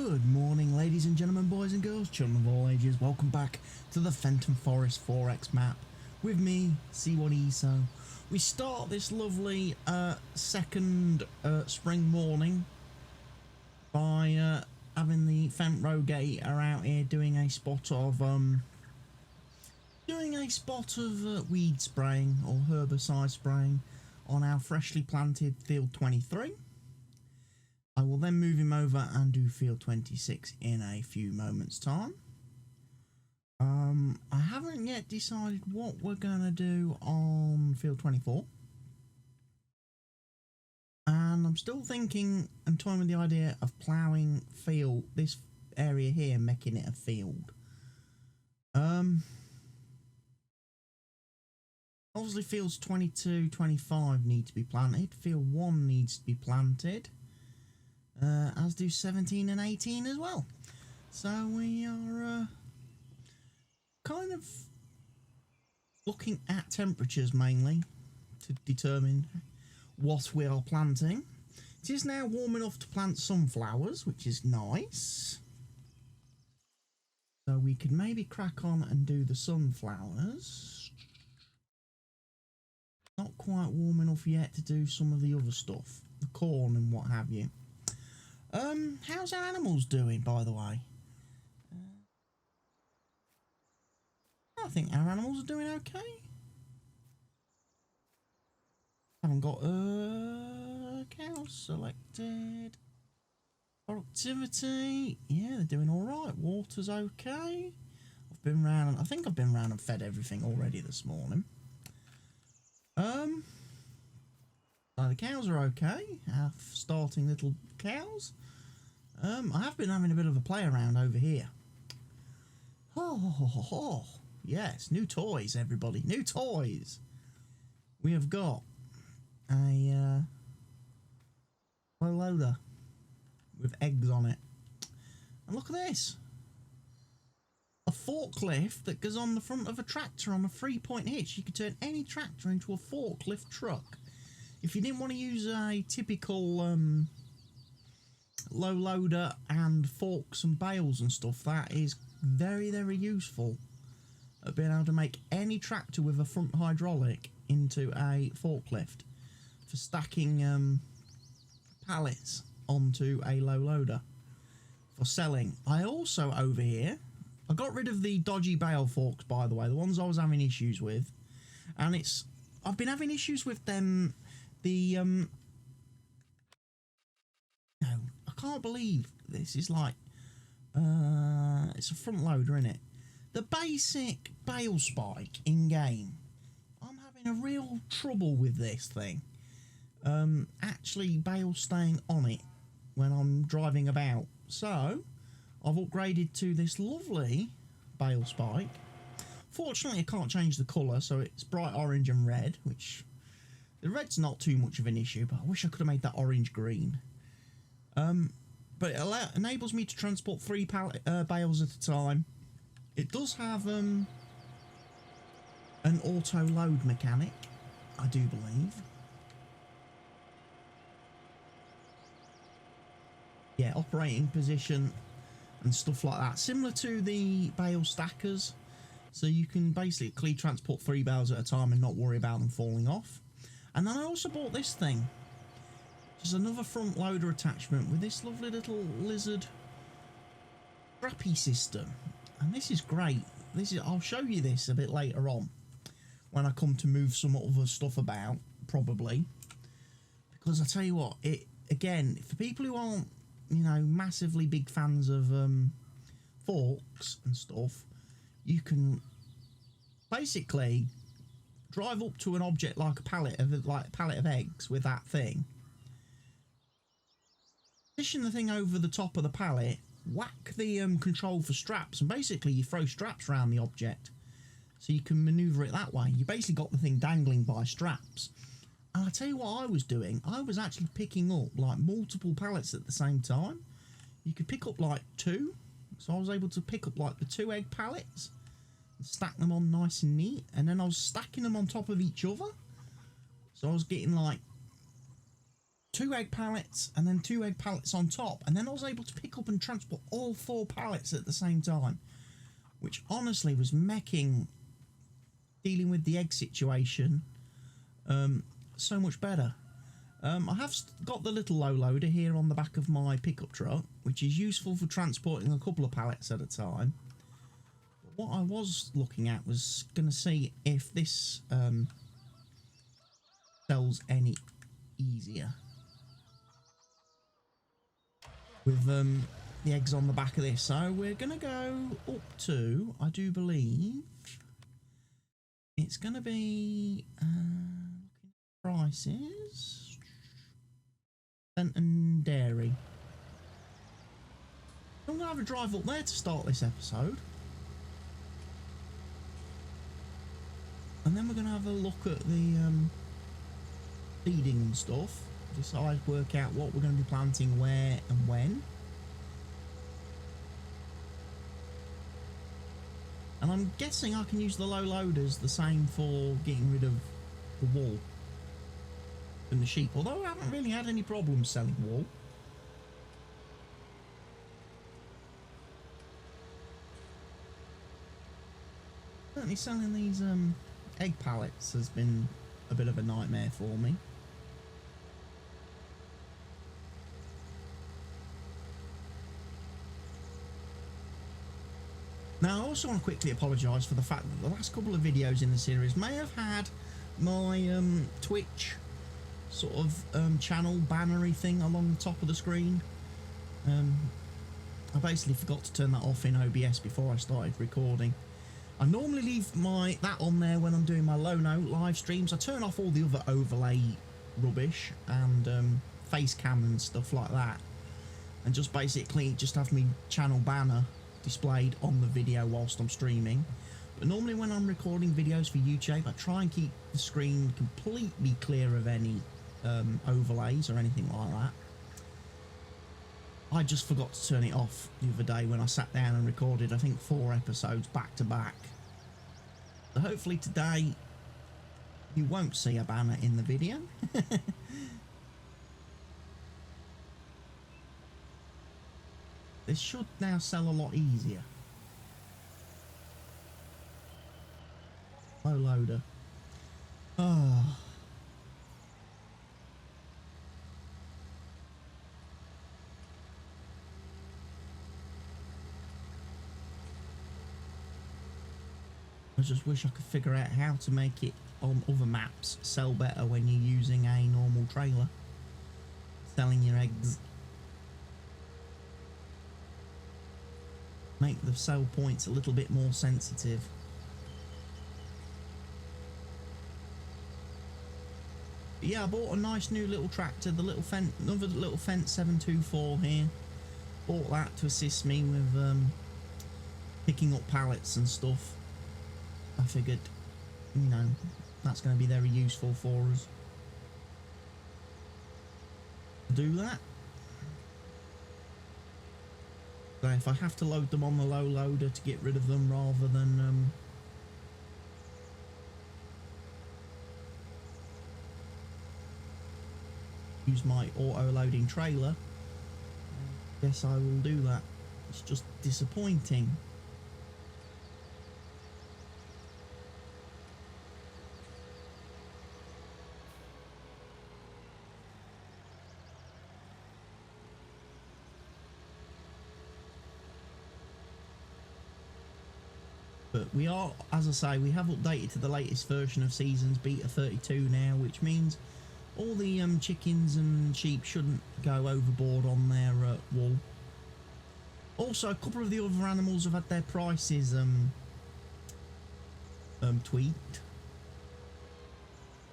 Good morning, ladies and gentlemen, boys and girls, children of all ages. Welcome back to the Fenton Forest 4X map with me, C1ESO. We start this lovely second spring morning by having the Fent Rogator out here doing a spot of weed spraying or herbicide spraying on our freshly planted field 23. I will then move him over and do field 26 in a few moments time. I haven't yet decided what we're going to do on field 24. And I'm still thinking and toying with the idea of ploughing this area here, making it a field. Obviously fields 22, 25 need to be planted. Field 1 needs to be planted. As do 17 and 18 as well. So we are kind of looking at temperatures mainly to determine what we are planting. It is now warm enough to plant sunflowers, which is nice. So we could maybe crack on and do the sunflowers. Not quite warm enough yet to do some of the other stuff, the corn and what have you. How's our animals doing, by the way? I think our animals are doing okay. Haven't got cows selected. Productivity, yeah, they're doing all right. Water's okay. I think I've been round and fed everything already this morning. So the cows are okay. Our starting little cows. I have been having a bit of a play around over here. Oh, yes, new toys, everybody, new toys. We have got a loader with eggs on it. And look at this. A forklift that goes on the front of a tractor on a 3-point hitch. You could turn any tractor into a forklift truck. If you didn't want to use a typical low loader and forks and bales and stuff, that is very, very useful at being able to make any tractor with a front hydraulic into a forklift for stacking pallets onto a low loader for selling. I also over here, I got rid of the dodgy bale forks, by the way, the ones I was having issues with, and I've been having issues with them. No, I can't believe this is like it's a front loader, isn't it? The basic bale spike in game, I'm having a real trouble with this thing. Actually bale staying on it when I'm driving about. So I've upgraded to this lovely bale spike. Fortunately I can't change the colour, so it's bright orange and red, which the red's not too much of an issue, but I wish I could have made that orange green. But it enables me to transport 3 bales at a time. It does have an auto load mechanic, I do believe. Yeah, operating position and stuff like that, similar to the bale stackers. So you can basically transport 3 bales at a time and not worry about them falling off. And then I also bought this thing, just another front loader attachment with this lovely little lizard strappy system. And this is great. I'll show you this a bit later on when I come to move some other stuff about, probably. Because I tell you what, again, for people who aren't, you know, massively big fans of forks and stuff, you can basically drive up to an object like a pallet of eggs with that thing, position the thing over the top of the pallet, whack the control for straps, and basically you throw straps around the object so you can maneuver it that way. You basically got the thing dangling by straps. And I tell you what I was doing, I was actually picking up like multiple pallets at the same time. You could pick up like 2, so I was able to pick up like the 2 egg pallets and stack them on nice and neat, and then I was stacking them on top of each other, so I was getting like 2 egg pallets and then 2 egg pallets on top, and then I was able to pick up and transport all 4 pallets at the same time, which honestly was making dealing with the egg situation so much better. I have got the little low loader here on the back of my pickup truck, which is useful for transporting a couple of pallets at a time. But what I was looking at was going to see if this sells any easier with the eggs on the back of this. So we're going to go up to, I do believe, it's going to be prices, Fenton Dairy. I'm going to have a drive up there to start this episode. And then we're going to have a look at the feeding and stuff. Decide, work out what we're going to be planting where and when. And I'm guessing I can use the low loaders the same for getting rid of the wool and the sheep, although I haven't really had any problems selling wool. Certainly selling these egg pallets has been a bit of a nightmare for me. Now, I also want to quickly apologise for the fact that the last couple of videos in the series may have had my Twitch sort of channel bannery thing along the top of the screen. I basically forgot to turn that off in OBS before I started recording. I normally leave that on there when I'm doing my low note live streams. I turn off all the other overlay rubbish and face cam and stuff like that, and just basically just have my channel banner displayed on the video whilst I'm streaming. But normally when I'm recording videos for YouTube, I try and keep the screen completely clear of any overlays or anything like that. I just forgot to turn it off the other day when I sat down and recorded, I think, 4 episodes back to back. So hopefully today you won't see a banner in the video. This should now sell a lot easier. Low loader. Oh. I just wish I could figure out how to make it on other maps sell better when you're using a normal trailer selling your eggs. Make the sell points a little bit more sensitive. But yeah, I bought a nice new little tractor, the little Fenton, another little Fenton 724 here. Bought that to assist me with picking up pallets and stuff. I figured, you know, that's going to be very useful for us. Do that. So if I have to load them on the low loader to get rid of them rather than use my auto loading trailer, I guess I will do that. It's just disappointing. But we are, as I say, we have updated to the latest version of Seasons Beta 32 now, which means all the chickens and sheep shouldn't go overboard on their wool. Also, a couple of the other animals have had their prices tweaked.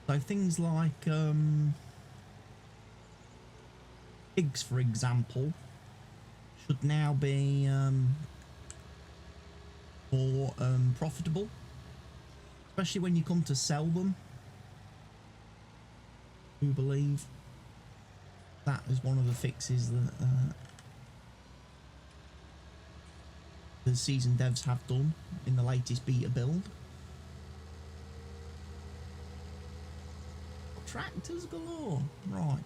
So things like pigs, for example, should now be more profitable, especially when you come to sell them. I believe that is one of the fixes that the season devs have done in the latest beta build. Tractors galore, right.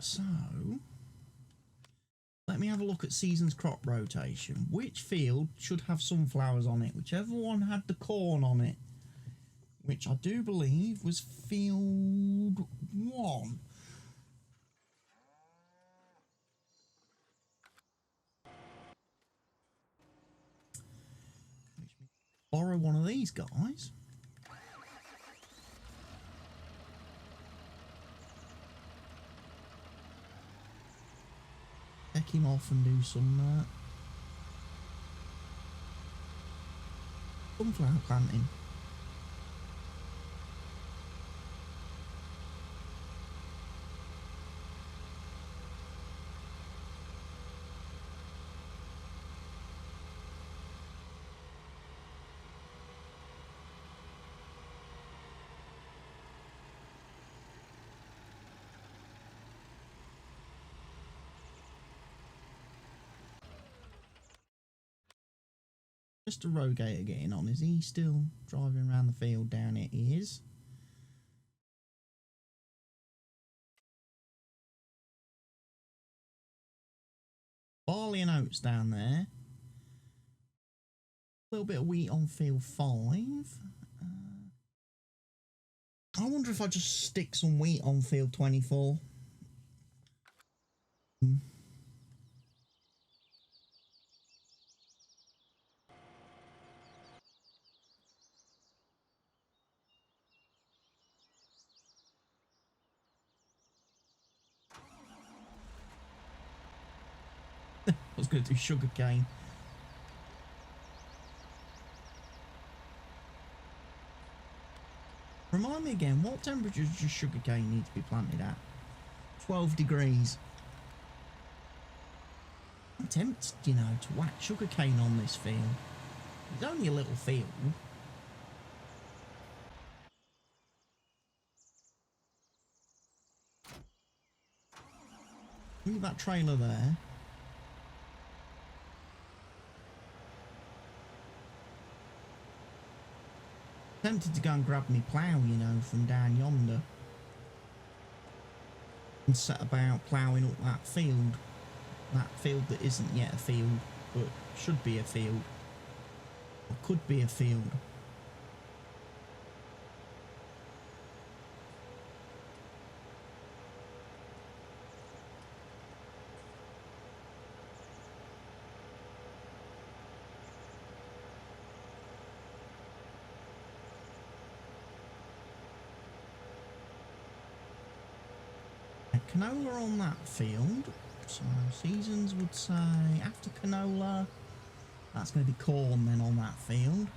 So let me have a look at season's crop rotation. Which field should have sunflowers on it? Whichever one had the corn on it, which I do believe was field 1. Borrow one of these guys. Take him off and do some sunflower planting. Mr. Rogator getting on. Is he still driving around the field down it? He is. Barley and oats down there. A little bit of wheat on field 5. I wonder if I just stick some wheat on field 24. I was going to do sugar cane. Remind me again, what temperature does sugar cane need to be planted at? 12 degrees. I'm tempted, you know, to whack sugar cane on this field. It's only a little field. Look at that trailer there. Tempted to go and grab me plough, you know, from down yonder. And set about ploughing up that field. That field that isn't yet a field, but should be a field. Or could be a field. Canola on that field, so seasons would say after canola, that's going to be corn then on that field.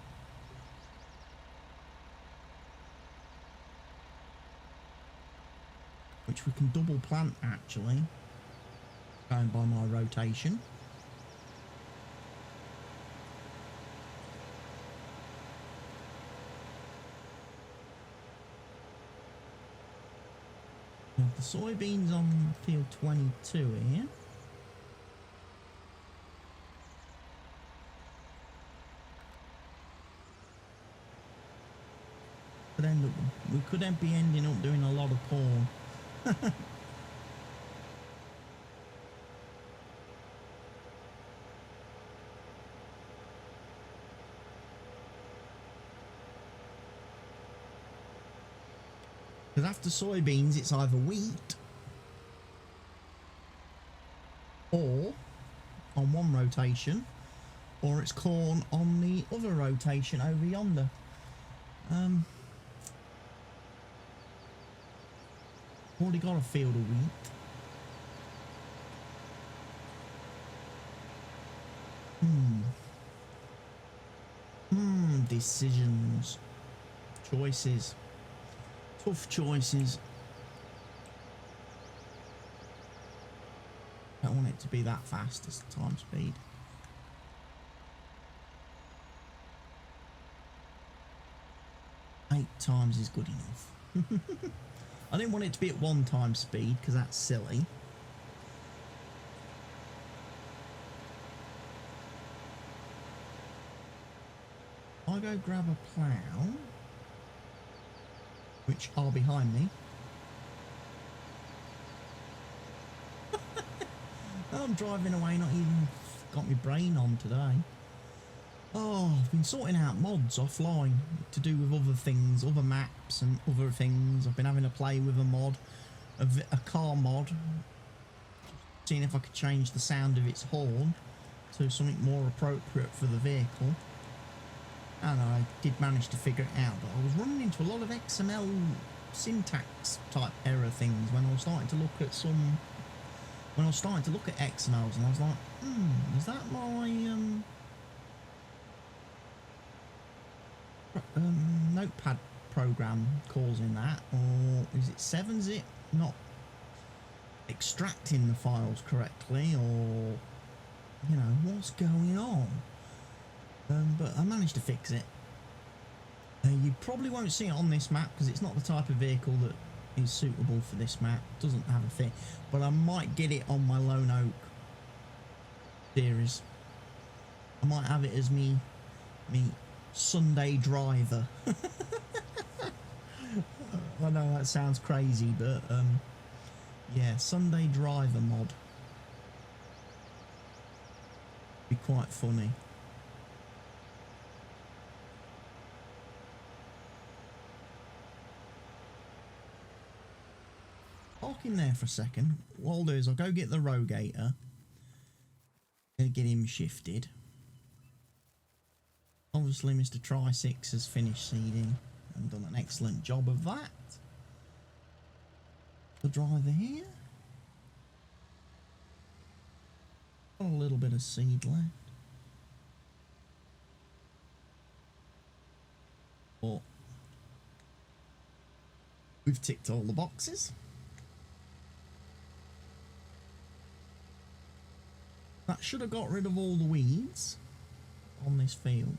Which we can double plant actually, going by my rotation. The soybeans on field 22 here. We could be ending up doing a lot of corn. Because after soybeans, it's either wheat or on one rotation, or it's corn on the other rotation over yonder. Already got a field of wheat. Decisions. Choices. Tough choices. Don't want it to be that fast as the time speed. Eight times is good enough. I didn't want it to be at 1 time speed because that's silly. I'll go grab a plough, which are behind me. I'm driving away, not even got my brain on today. Oh, I've been sorting out mods offline to do with other things, other maps and other things. I've been having a play with a mod, a car mod, seeing if I could change the sound of its horn to something more appropriate for the vehicle. And I did manage to figure it out, but I was running into a lot of XML syntax type error things when I was starting to look at XMLs, and I was like, is that my notepad program causing that, or is it 7-zip not extracting the files correctly, or you know, what's going on? But I managed to fix it. You probably won't see it on this map because it's not the type of vehicle that is suitable for this map. It doesn't have a fit, but I might get it on my Lone Oak series. I might have it as me Sunday driver. I know that sounds crazy, but yeah, Sunday driver mod be quite funny. Park in there for a second. What I'll do is I'll go get the rogator and get him shifted. Obviously Mr. Tri-6 has finished seeding and done an excellent job of that. The driver here. Got a little bit of seed left. But we've ticked all the boxes. That should have got rid of all the weeds on this field.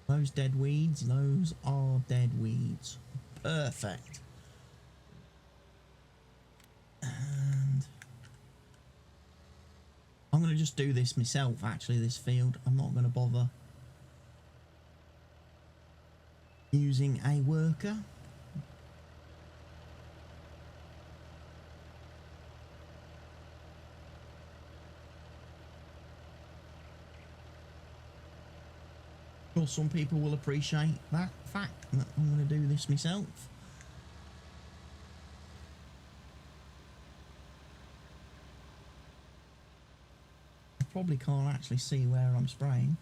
Those dead weeds, those are dead weeds. Perfect. And I'm going to just do this myself, actually, this field. I'm not going to bother using a worker. Sure, some people will appreciate that fact that I'm going to do this myself. I probably can't actually see where I'm spraying.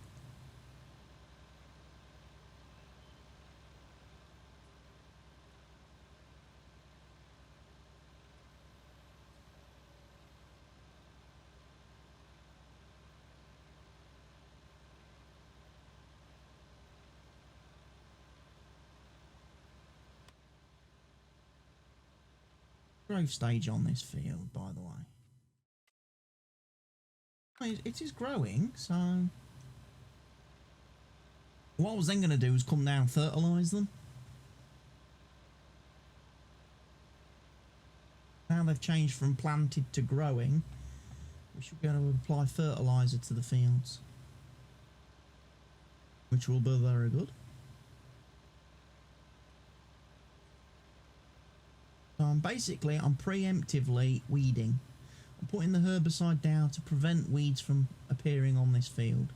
Growth stage on this field, by the way. It is growing, so what I was then going to do is come down and fertilise them. Now they've changed from planted to growing, we should be able to apply fertiliser to the fields, which will be very good. So I'm preemptively weeding. I'm putting the herbicide down to prevent weeds from appearing on this field.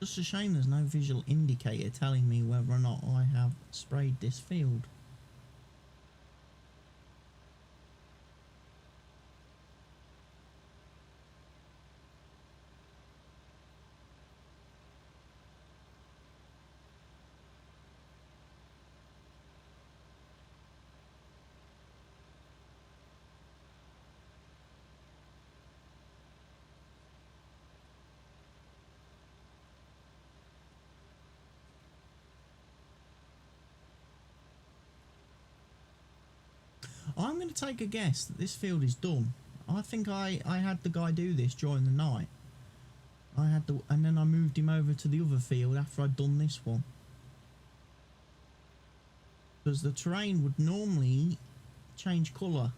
Just a shame there's no visual indicator telling me whether or not I have sprayed this field. I'm going to take a guess that this field is done. I think I had the guy do this during the night. And then I moved him over to the other field after I'd done this one. Because the terrain would normally change colour.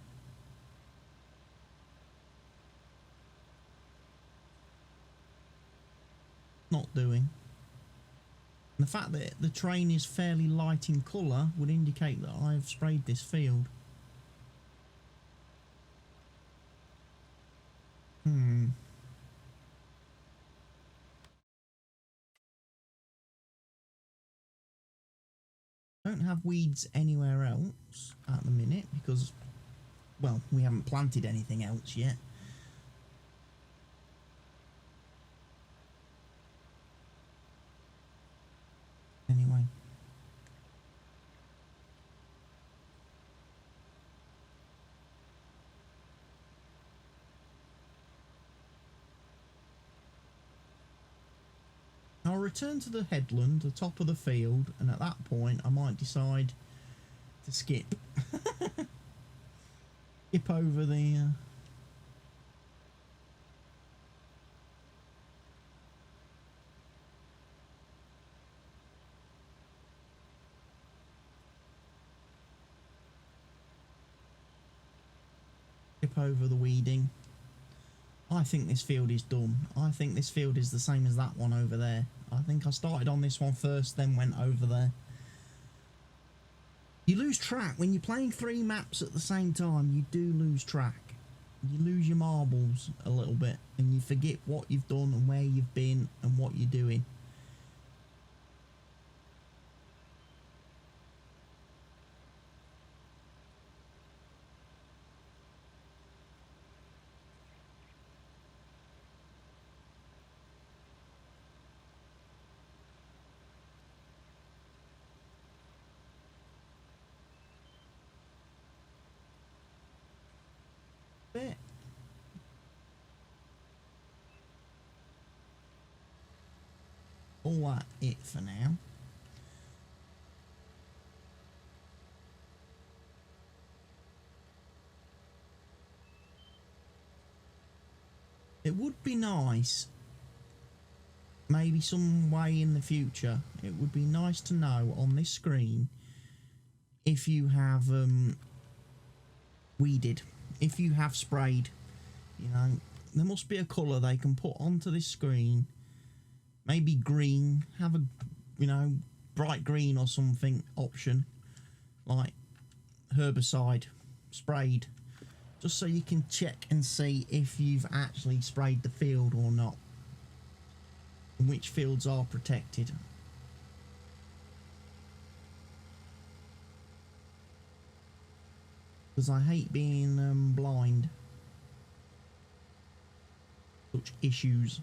Not doing. And the fact that the terrain is fairly light in colour would indicate that I've sprayed this field. Don't have weeds anywhere else at the minute because, well, we haven't planted anything else yet. Anyway. I'll return to the headland, the top of the field, and at that point I might decide to skip. Skip over the... skip over the weeding. I think this field is done. I think this field is the same as that one over there. I think I started on this one first, then went over there. You lose track when you're playing 3 maps at the same time. You do lose track. You lose your marbles a little bit, and you forget what you've done and where you've been and what you're doing. Bit. All that it for now. It would be nice, maybe some way in the future, it would be nice to know on this screen if you have weeded. If you have sprayed, you know, there must be a colour they can put onto this screen. Maybe green, have a, you know, bright green or something option, like herbicide, sprayed, just so you can check and see if you've actually sprayed the field or not, and which fields are protected. Because I hate being blind. Such issues.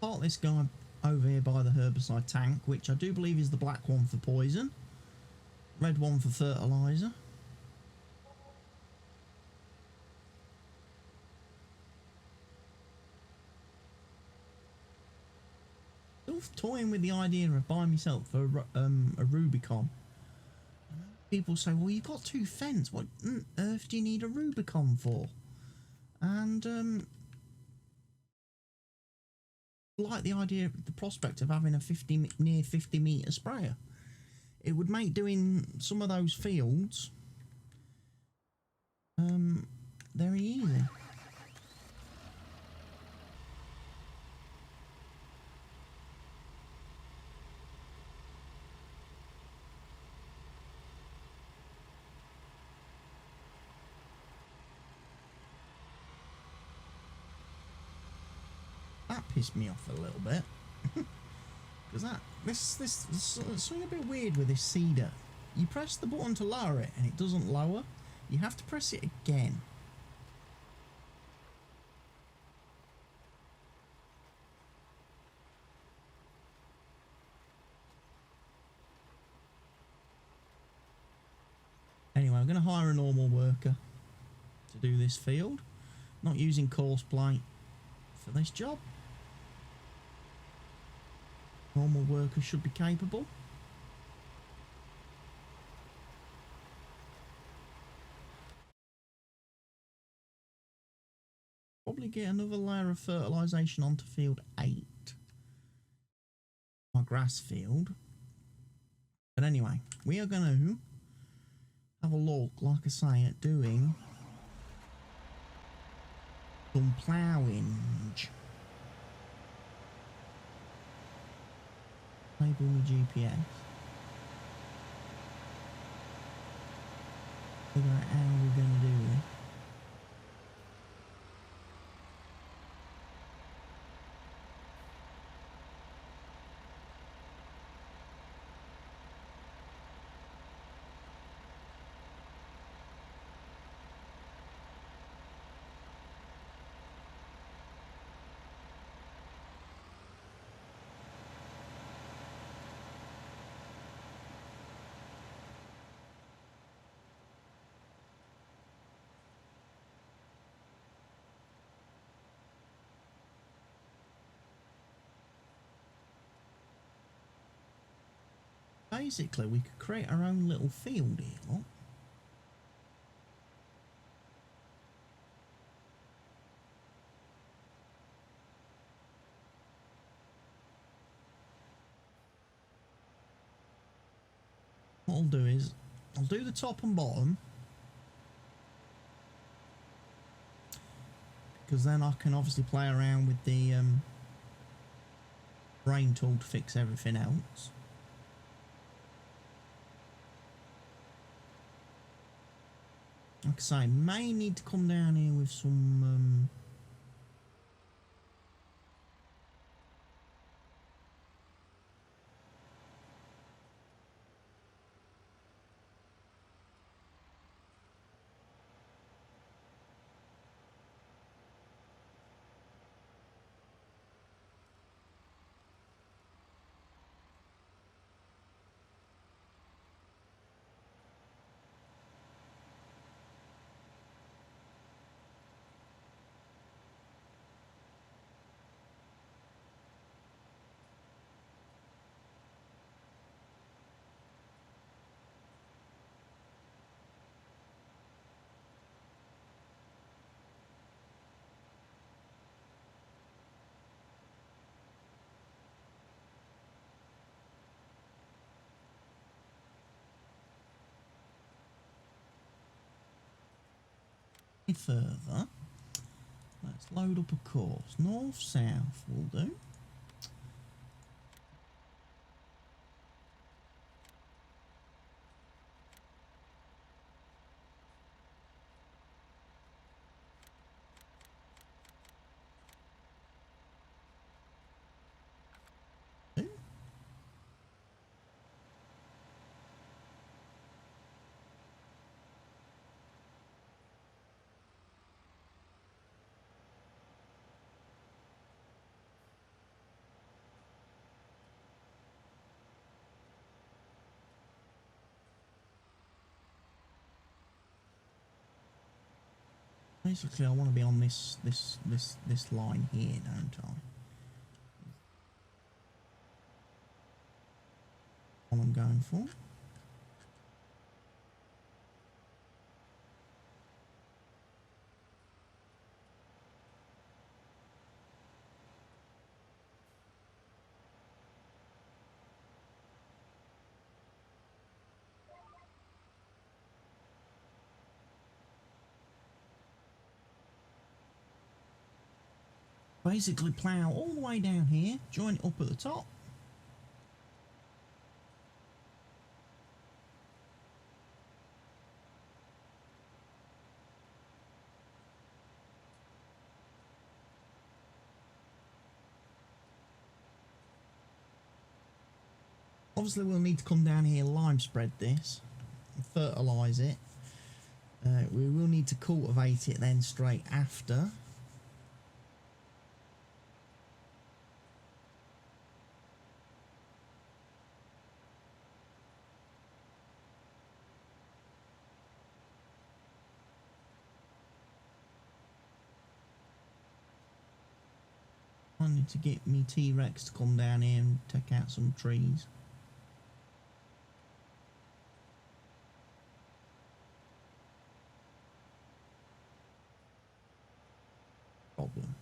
Part this guy over here by the herbicide tank, which I do believe is the black one for poison, red one for fertiliser. Toying with the idea of buying myself a Rubicon. People say, well, you've got 2 Fents, what on earth do you need a Rubicon for? And like the idea, the prospect of having a near 50 metre sprayer. It would make doing some of those fields very easy. That pissed me off a little bit. Because this something a bit weird with this seeder. You press the button to lower it and it doesn't lower. You have to press it again. Anyway, I'm going to hire a normal worker to do this field. Not using course plate. for this job. Normal workers should be capable. Probably get another layer of fertilisation onto field 8. My grass field. But anyway, we are going to have a look, like I say, at doing some ploughing. Label my GPS. Figure out how we're going to do this. Basically, we could create our own little field here, look. What I'll do is, I'll do the top and bottom, because then I can obviously play around with the brain tool to fix everything else. Like I say, may need to come down here with some further. Let's load up a course. North, south will do. Basically, I want to be on this line here, don't I? What I'm going for. Basically plough all the way down here, join it up at the top. Obviously we'll need to come down here, lime spread this, and fertilise it. We will need to cultivate it then straight after. I need to get me T-Rex to come down here and take out some trees. Problem.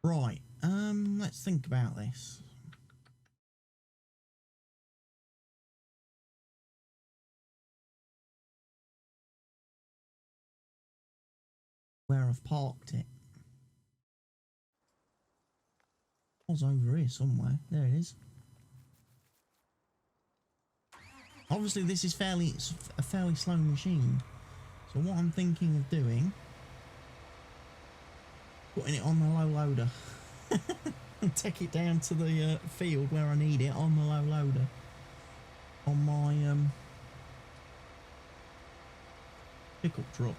Right, let's think about this. Where I've parked it. It was over here somewhere. There it is. Obviously, this is a fairly slow machine. So what I'm thinking of doing, putting it on the low loader and take it down to the field where I need it on the low loader on my pickup truck.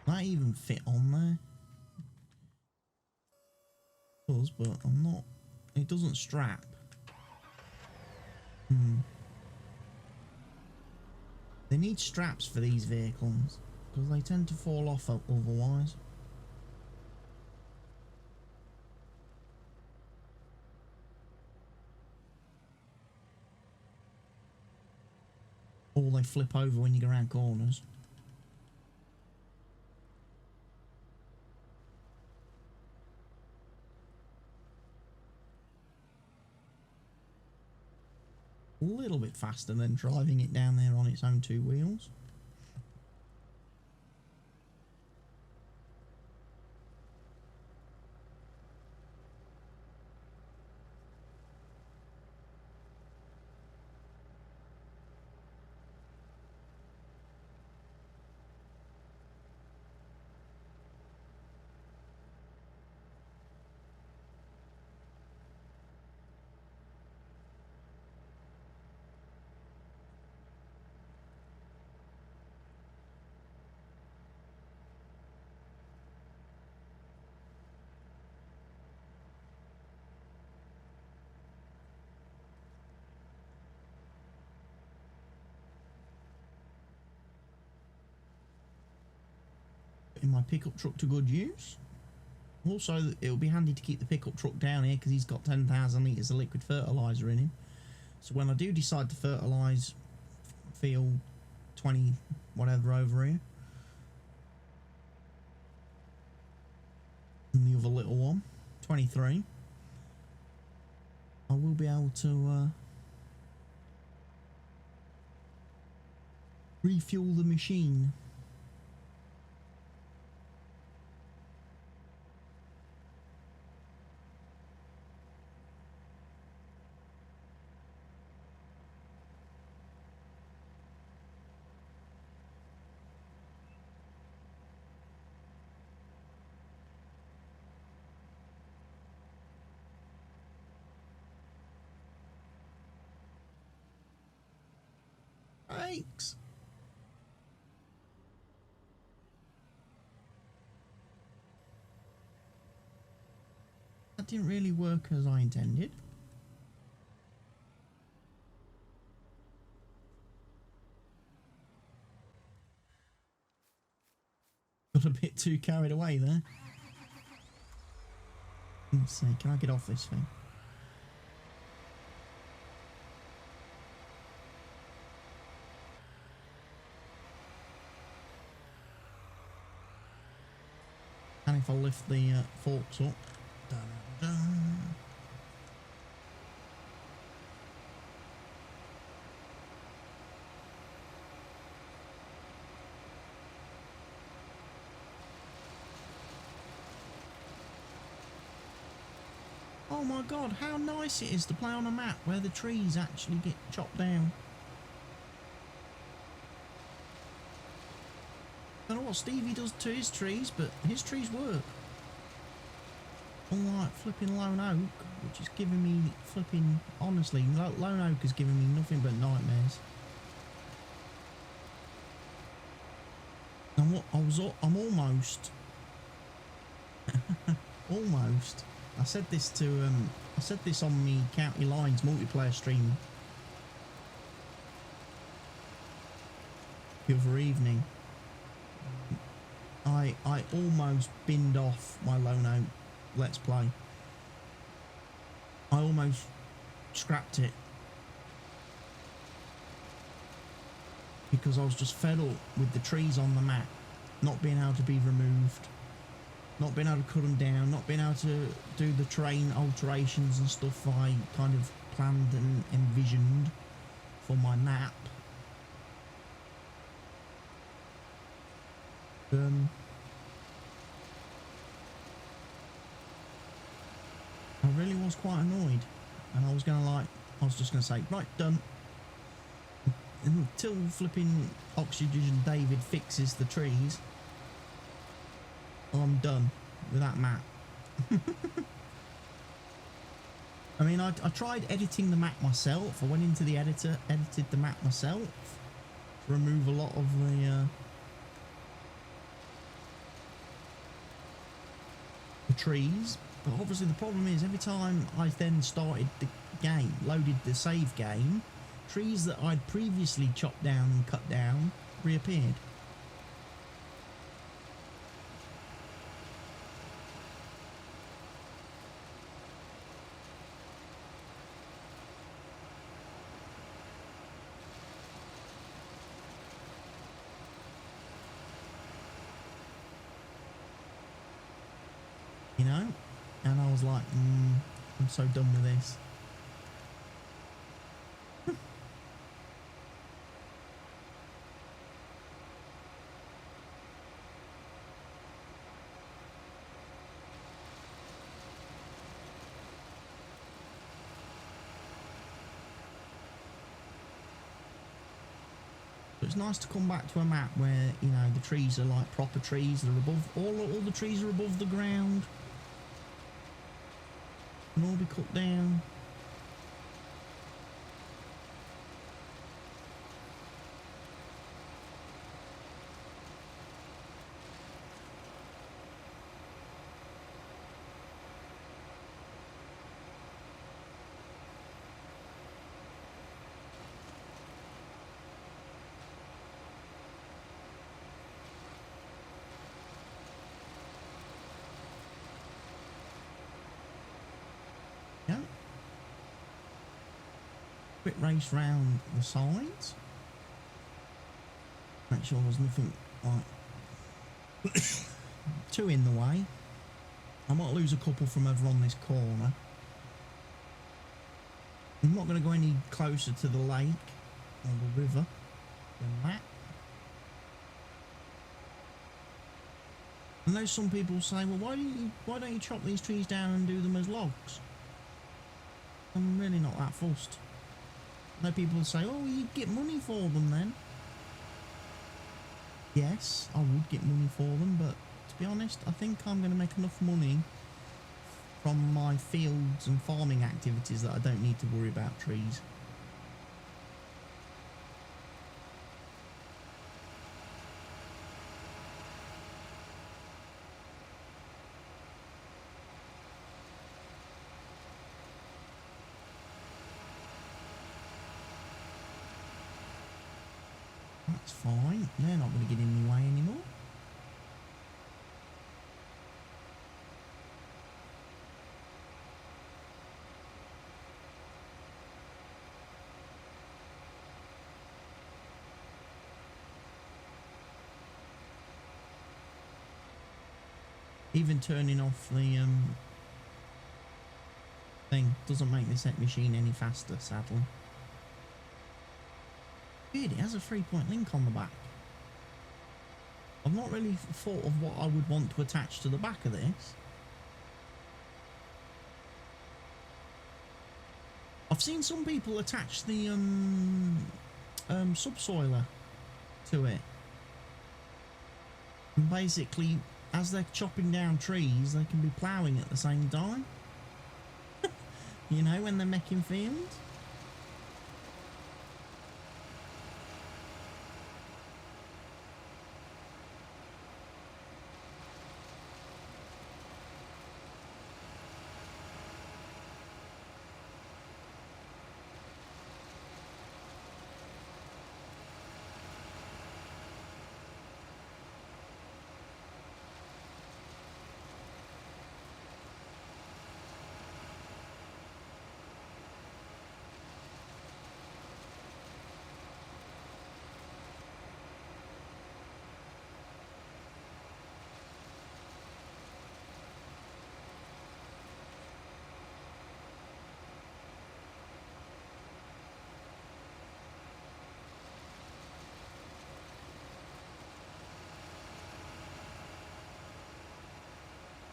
That even fit on there? It does, but I'm not. It doesn't strap. They need straps for these vehicles because they tend to fall off otherwise. Or they flip over when you go around corners. A little bit faster than driving it down there on its own two wheels. In my pickup truck to good use. Also, it'll be handy to keep the pickup truck down here because he's got 10,000 litres of liquid fertiliser in him. So when I do decide to fertilise field 20 whatever over here, and the other little one, 23, I will be able to refuel the machine. Thanks. That didn't really work as I intended. Got a bit too carried away there. Let's see, can I get off this thing? And if I lift the forks up. Dun, dun. Oh my god, how nice it is to play on a map where the trees actually get chopped down. I don't know what Stevie does to his trees, but his trees work. Unlike flipping Lone Oak, which is giving me flipping, honestly, Lone Oak is giving me nothing but nightmares. I'm almost, almost. I said this on the County Lines multiplayer stream the other evening. I almost binned off my Lone Oak Let's Play. I almost scrapped it because I was just fed up with the trees on the map not being able to be removed, not being able to cut them down, not being able to do the terrain alterations and stuff I kind of planned and envisioned for my map. I really was quite annoyed, and I was just gonna say, right, done. Until flipping Oxygen David fixes the trees, I'm done with that map. I mean, I tried editing the map myself. I went into the editor, edited the map myself to remove a lot of the trees. But obviously the problem is every time I then started the game, loaded the save game, trees that I'd previously chopped down and cut down reappeared. You know? And I was like, I'm so done with this. It's nice to come back to a map where, you know, the trees are like proper trees. They're above, all the trees are above the ground. Can all be cut down. Yeah. Quick race round the sides. Make sure there's nothing like too in the way. I might lose a couple from over on this corner. I'm not going to go any closer to the lake or the river than that. I know some people say, well, why don't you chop these trees down and do them as logs? I'm really not that fussed. I know people say, oh, you'd get money for them then. Yes, I would get money for them, but to be honest, I think I'm going to make enough money from my fields and farming activities that I don't need to worry about trees. That's fine. They're not going to get in my way anymore. Even turning off the thing doesn't make this machine any faster, sadly. Weird, it has a 3-point link on the back. I've not really thought of what I would want to attach to the back of this. I've seen some people attach the subsoiler to it, and basically as they're chopping down trees they can be ploughing at the same time. You know, when they're making fields.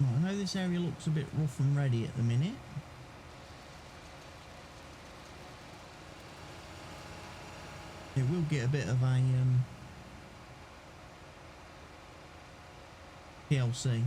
Right, I know this area looks a bit rough and ready at the minute. It will get a bit of a TLC.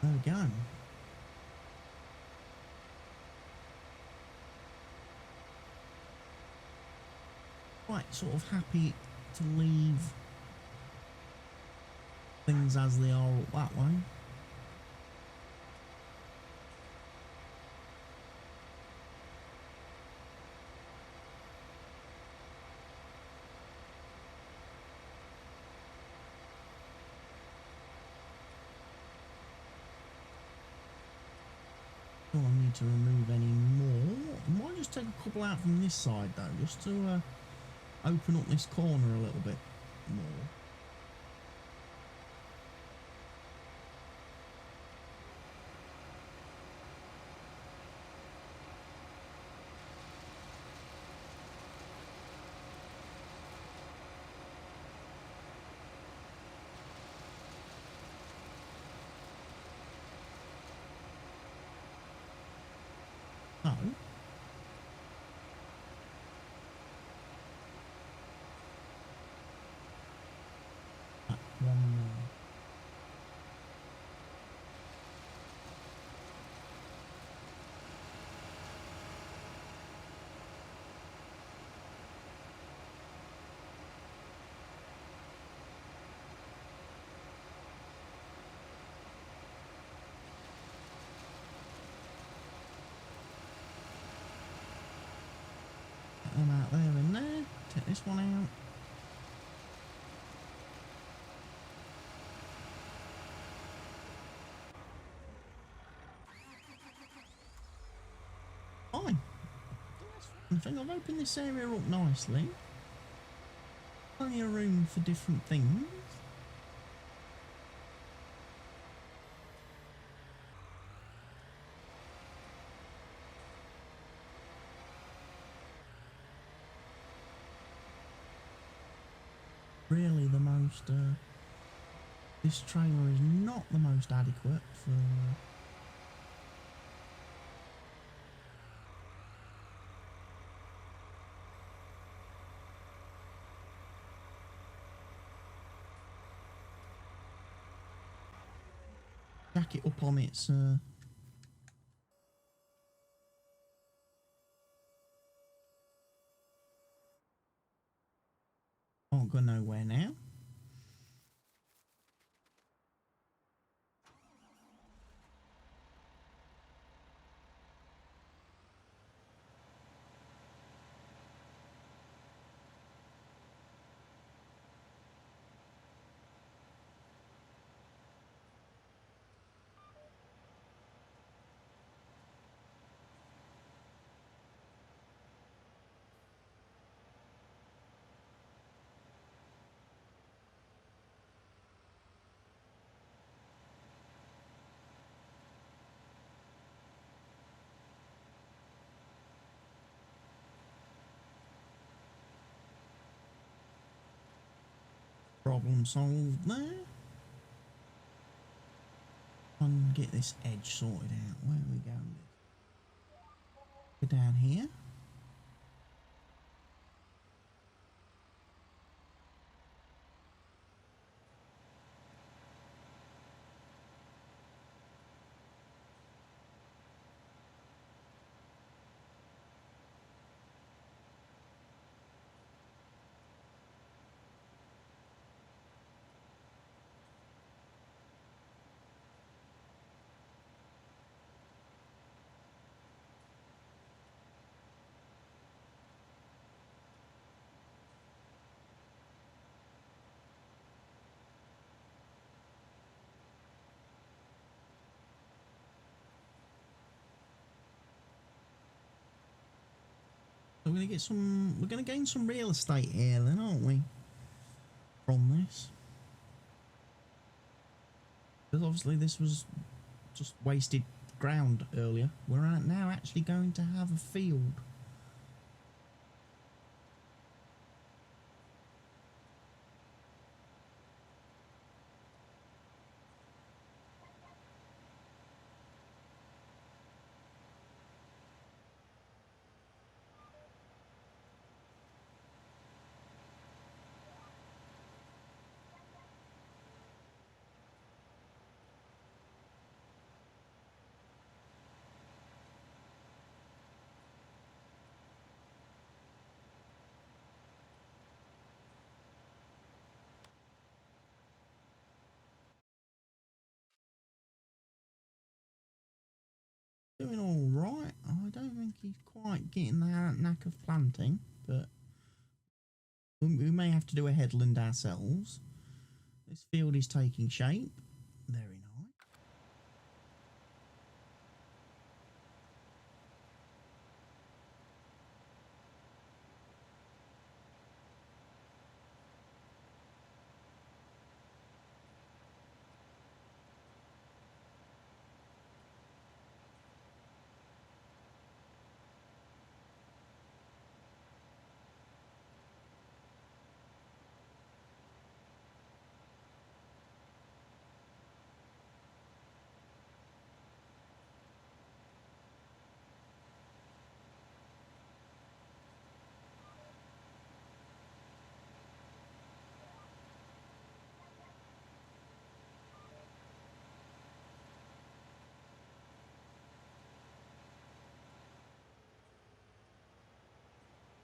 There we go. Quite sort of happy to leave things as they are up that way. Don't need to remove any more. I might just take a couple out from this side though, just to open up this corner a little bit more. So, that one more. Get them out there and there. Take this one out. Fine. I think I've opened this area up nicely. Plenty of room for different things. Really the most, this trailer is not the most adequate for jack it up on its can't go nowhere now. Problem solved there. And get this edge sorted out. Where are we going? Go down here. So we're gonna gain some real estate here then, aren't we? From this. Because obviously this was just wasted ground earlier. We're now actually going to have a field. Doing all right. I don't think he's quite getting the knack of planting, but we may have to do a headland ourselves. This field is taking shape. Very nice.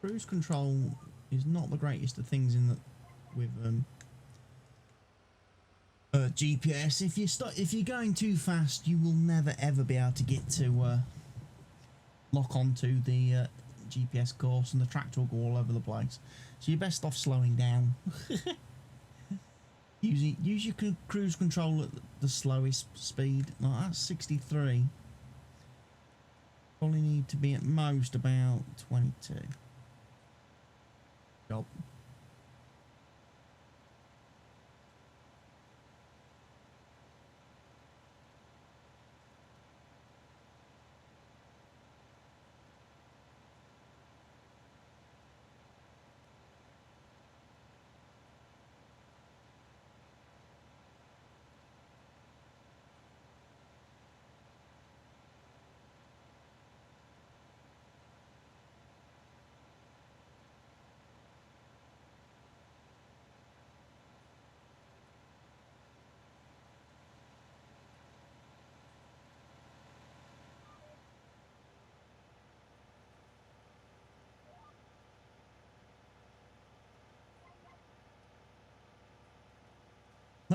Cruise control is not the greatest of things in that with GPS. If you're going too fast, you will never ever be able to get to lock onto the GPS course, and the tractor will go all over the place. So you're best off slowing down. Use your cruise control at the slowest speed. Like that's 63. Probably need to be at most about 22. Job.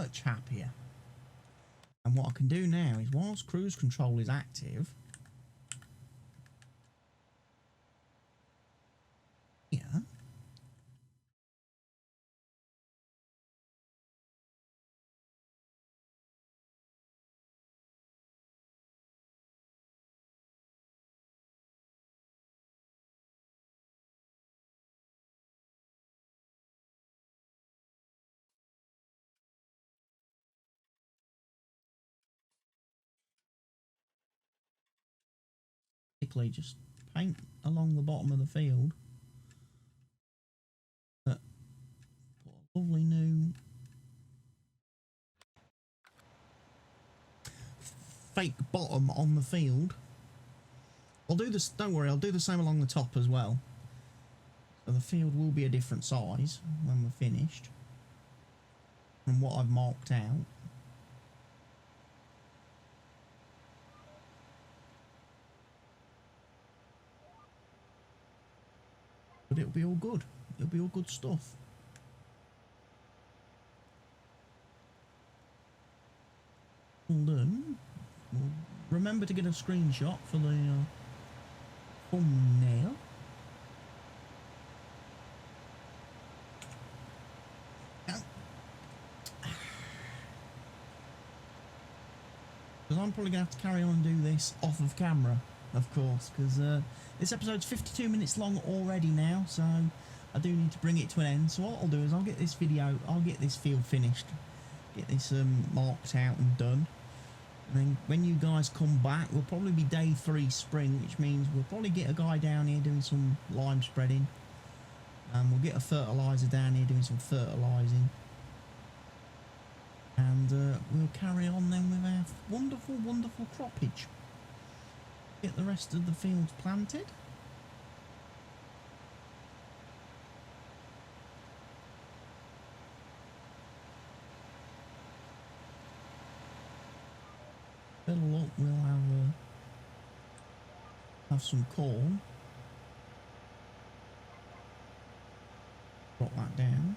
much happier. And what I can do now is, whilst cruise control is active, here, basically just paint along the bottom of the field. Put a lovely new fake bottom on the field. I'll do this, don't worry, I'll do the same along the top as well. So the field will be a different size when we're finished from what I've marked out. But it'll be all good. It'll be all good stuff. Well done. We'll remember to get a screenshot for the thumbnail. Because I'm probably going to have to carry on and do this off of camera, of course, because this episode's 52 minutes long already now, so I do need to bring it to an end. So what I'll do is I'll get this field finished, get this marked out and done. And then when you guys come back, we'll probably be day 3 spring, which means we'll probably get a guy down here doing some lime spreading. We'll get a fertiliser down here doing some fertilising. And we'll carry on then with our wonderful, wonderful croppage. Get the rest of the fields planted. Better luck, we'll have some corn. Drop that down.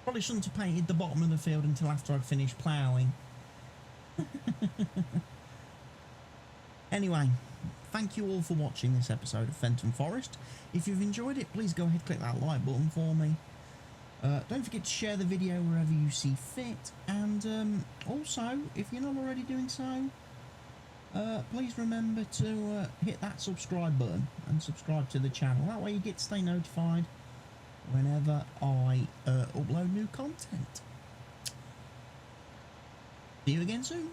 Probably shouldn't have painted the bottom of the field until after I'd finished ploughing. Anyway, thank you all for watching this episode of Fenton Forest. If you've enjoyed it, please go ahead, click that like button for me. Don't forget to share the video wherever you see fit, and also, if you're not already doing so, please remember to hit that subscribe button and subscribe to the channel. That way you get to stay notified whenever I upload new content. See you again soon.